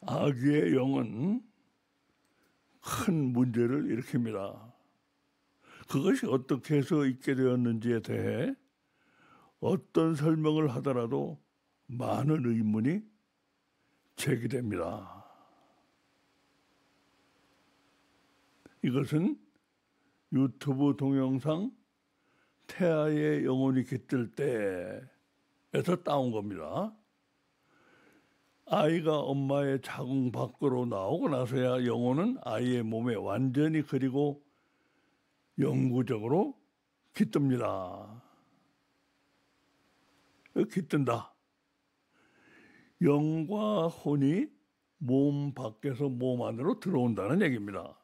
아기의 영은 큰 문제를 일으킵니다. 그것이 어떻게 해서 있게 되었는지에 대해 어떤 설명을 하더라도 많은 의문이 제기됩니다. 이것은 유튜브 동영상 태아의 영혼이 깃들 때에서 따온 겁니다. 아이가 엄마의 자궁 밖으로 나오고 나서야 영혼은 아이의 몸에 완전히 그리고 영구적으로 깃듭니다. 깃든다. 영과 혼이 몸 밖에서 몸 안으로 들어온다는 얘기입니다.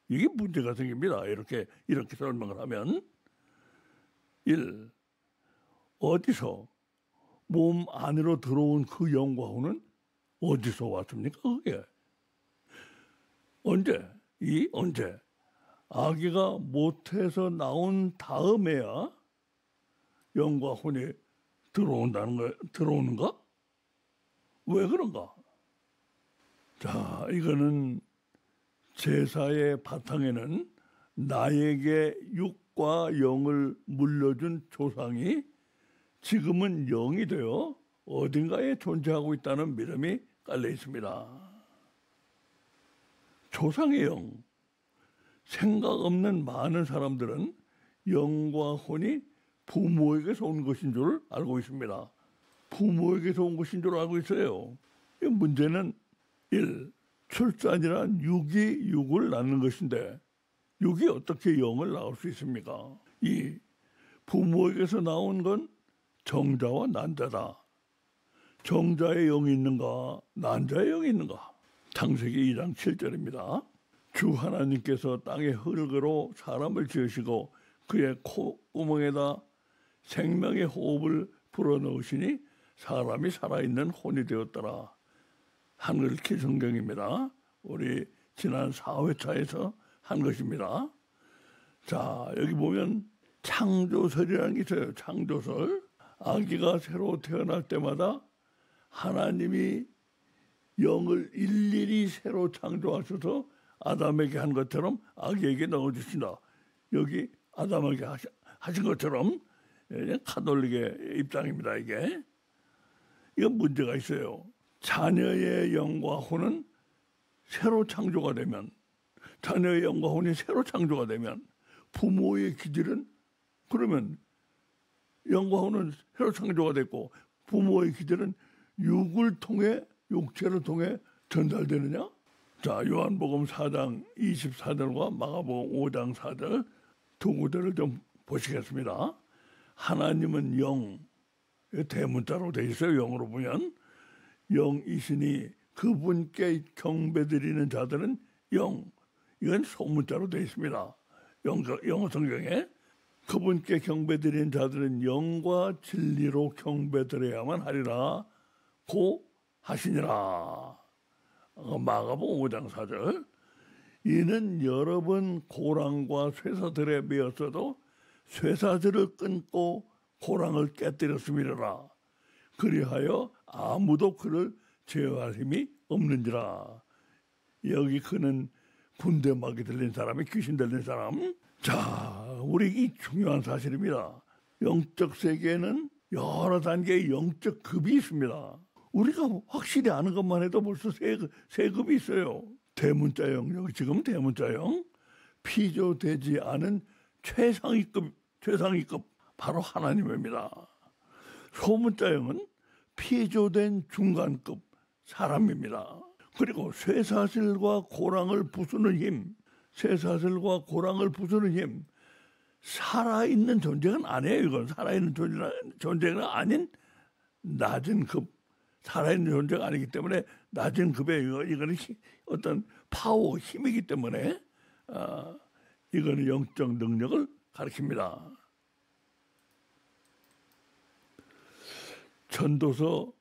이게 문제가 생깁니다. 이렇게 설명을 하면 1. 어디서 몸 안으로 들어온 그 영과 혼은 어디서 왔습니까? 그게 언제? 언제? 아기가 모태에서 나온 다음에야 영과 혼이 들어오는가? 왜 그런가? 자, 이거는 제사의 바탕에는 나에게 육과 영을 물려준 조상이 지금은 영이 되어 어딘가에 존재하고 있다는 믿음이 깔려 있습니다. 조상의 영, 생각 없는 많은 사람들은 영과 혼이 부모에게서 온 것인 줄 알고 있습니다. 부모에게서 온 것인 줄 알고 있어요. 이 문제는 1. 출산이란 육이 육을 낳는 것인데 육이 어떻게 영을 낳을 수 있습니까? 2. 부모에게서 나온 건 정자와 난자다. 정자의 영이 있는가? 난자의 영이 있는가? 창세기 2장 7절입니다. 주 하나님께서 땅의 흙으로 사람을 지으시고 그의 콧구멍에다 생명의 호흡을 불어넣으시니 사람이 살아있는 혼이 되었더라. 한글키 성경입니다. 우리 지난 4회차에서 한 것입니다. 자, 여기 보면 창조설이라는 게 있어요. 창조설. 아기가 새로 태어날 때마다 하나님이 영을 일일이 새로 창조하셔서 아담에게 한 것처럼 아기에게 넣어주신다. 여기 아담에게 하신 것처럼 카톨릭의 입장입니다. 이게. 이건 문제가 있어요. 자녀의 영과 혼은 새로 창조가 되면, 자녀의 영과 혼이 새로 창조가 되면 부모의 기질은, 그러면 영과 혼은 새로 창조가 됐고 부모의 기질은 육을 통해, 육체를 통해 전달되느냐? 자, 요한복음 4장 24절과 마가복음 5장 4절 두 구절을 좀 보시겠습니다. 하나님은 영, 대문자로 되어 있어요. 영으로 보면 영이시니 그분께 경배드리는 자들은 영, 이건 소문자로 되어 있습니다. 영어 성경에 그분께 경배드리는 자들은 영과 진리로 경배드려야만 하리라 고 하시니라. 마가복음 5장 4절. 이는 여러 번 고랑과 쇠사들에 매었어도 쇠사들을 끊고 고랑을 깨뜨렸음이라. 그리하여 아무도 그를 제어할 힘이 없는지라. 여기 그는 군대막이 들린 사람이 귀신 들린 사람. 자, 우리 이 중요한 사실입니다. 영적 세계에는 여러 단계의 영적 급이 있습니다. 우리가 확실히 아는 것만 해도 벌써 세 급이 있어요. 대문자영, 여기 지금 대문자영, 피조되지 않은 최상위급, 바로 하나님입니다. 소문자영은 피조된 중간급, 사람입니다. 그리고 쇠사슬과 고랑을 부수는 힘, 쇠사슬과 고랑을 부수는 힘, 살아있는 존재는 아니에요. 이건 살아있는 존재가 아닌 낮은 급, 살아있는 존재가 아니기 때문에 낮은 급의 이거는 어떤 파워, 힘이기 때문에 이거는 영적 능력을 가리킵니다. 전도서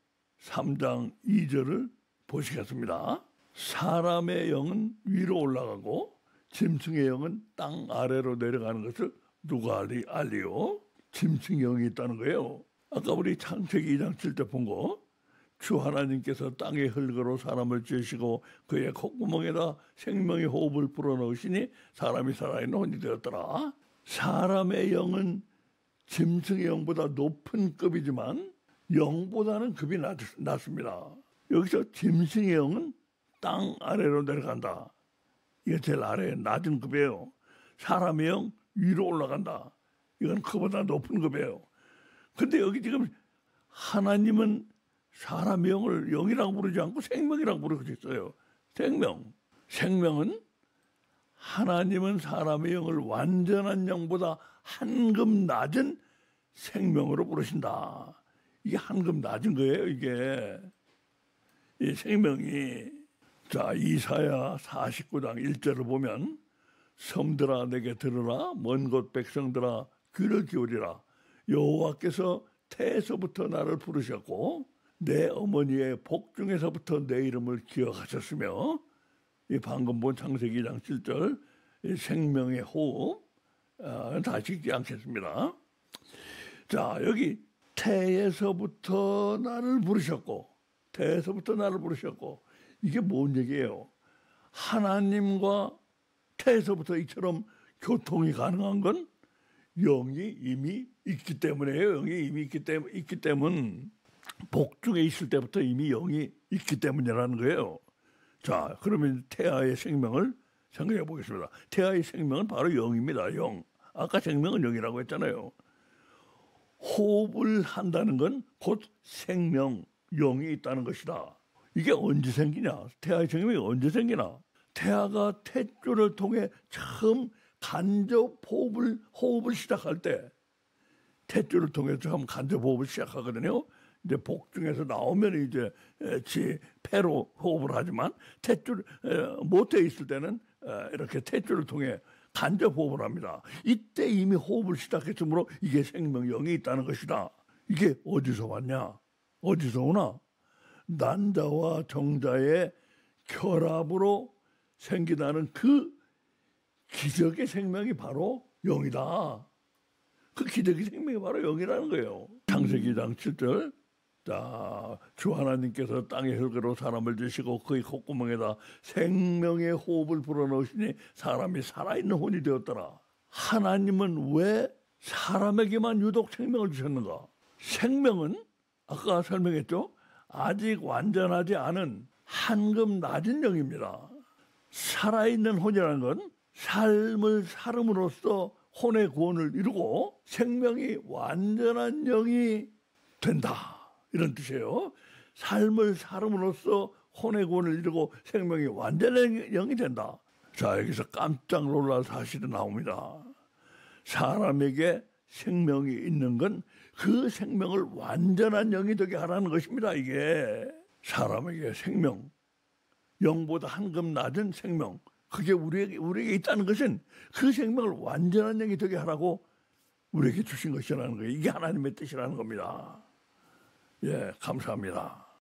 3장 2절을 보시겠습니다. 사람의 영은 위로 올라가고 짐승의 영은 땅 아래로 내려가는 것을 누가 알리요? 짐승의 영이 있다는 거예요. 아까 우리 창세기 2장 7절 본 거, 주 하나님께서 땅의 흙으로 사람을 지으시고 그의 콧구멍에다 생명의 호흡을 불어넣으시니 사람이 살아있는 혼이 되었더라. 사람의 영은 짐승의 영보다 높은 급이지만 영보다는 급이 낮습니다. 여기서 짐승의 영은 땅 아래로 내려간다. 이게 제일 아래 낮은 급이에요. 사람의 영 위로 올라간다. 이건 그보다 높은 급이에요. 근데 여기 지금 하나님은 사람의 영을 영이라고 부르지 않고 생명이라고 부르고 있어요. 생명은 하나님은 사람의 영을 완전한 영보다 한 급 낮은 생명으로 부르신다. 이게 한 급 낮은 거예요. 이게 이 생명이. 자, 이사야 49장 1절을 보면 섬들아 내게 들으라, 먼 곳 백성들아 귀를 기울이라. 여호와께서 태에서부터 나를 부르셨고 내 어머니의 복중에서부터 내 이름을 기억하셨으며, 이 방금 본 창세기 2장 7절 생명의 호흡 다시 읽지 않겠습니다. 자, 여기 태에서부터 나를 부르셨고 이게 뭔 얘기예요? 하나님과 태에서부터 이처럼 교통이 가능한 건 영이 이미 있기 때문에요. 영이 이미 있기 때문 복중에 있을 때부터 이미 영이 있기 때문이라는 거예요. 자, 그러면 태아의 생명을 생각해 보겠습니다. 태아의 생명은 바로 영입니다. 영. 아까 생명은 영이라고 했잖아요. 호흡을 한다는 건 곧 생명, 영이 있다는 것이다. 이게 언제 생기냐? 태아의 생명이 언제 생기나? 태아가 탯줄을 통해 처음 간접 호흡을 시작할 때, 탯줄을 통해서 처음 간접 호흡을 시작하거든요. 이제 복중에서 나오면 이제 폐로 호흡을 하지만 모태에 있을 때는 이렇게 탯줄을 통해 간접 호흡을 합니다. 이때 이미 호흡을 시작했으므로 이게 생명영이 있다는 것이다. 이게 어디서 왔냐? 어디서 오나? 난자와 정자의 결합으로 생기다는 그 기적의 생명이 바로 영이다. 그 기적의 생명이 바로 영이라는 거예요. 창세기 2장 7절. 자, 주 하나님께서 땅의 흙으로 사람을 지으시고 그의 콧구멍에다 생명의 호흡을 불어넣으시니 사람이 살아있는 혼이 되었더라. 하나님은 왜 사람에게만 유독 생명을 주셨는가? 생명은 아까 설명했죠? 아직 완전하지 않은 한 급 낮은 영입니다. 살아있는 혼이라는 건 삶을 살음으로써 혼의 구원을 이루고 생명이 완전한 영이 된다. 이런 뜻이에요. 삶을 살음으로써 혼의 구원을 이루고 생명이 완전한 영이 된다. 자, 여기서 깜짝 놀랄 사실이 나옵니다. 사람에게 생명이 있는 건 그 생명을 완전한 영이 되게 하라는 것입니다. 이게 사람에게 생명, 영보다 한 급 낮은 생명, 그게 우리에게 있다는 것은 그 생명을 완전한 영이 되게 하라고 우리에게 주신 것이라는 거예요. 이게 하나님의 뜻이라는 겁니다. 예, 감사합니다.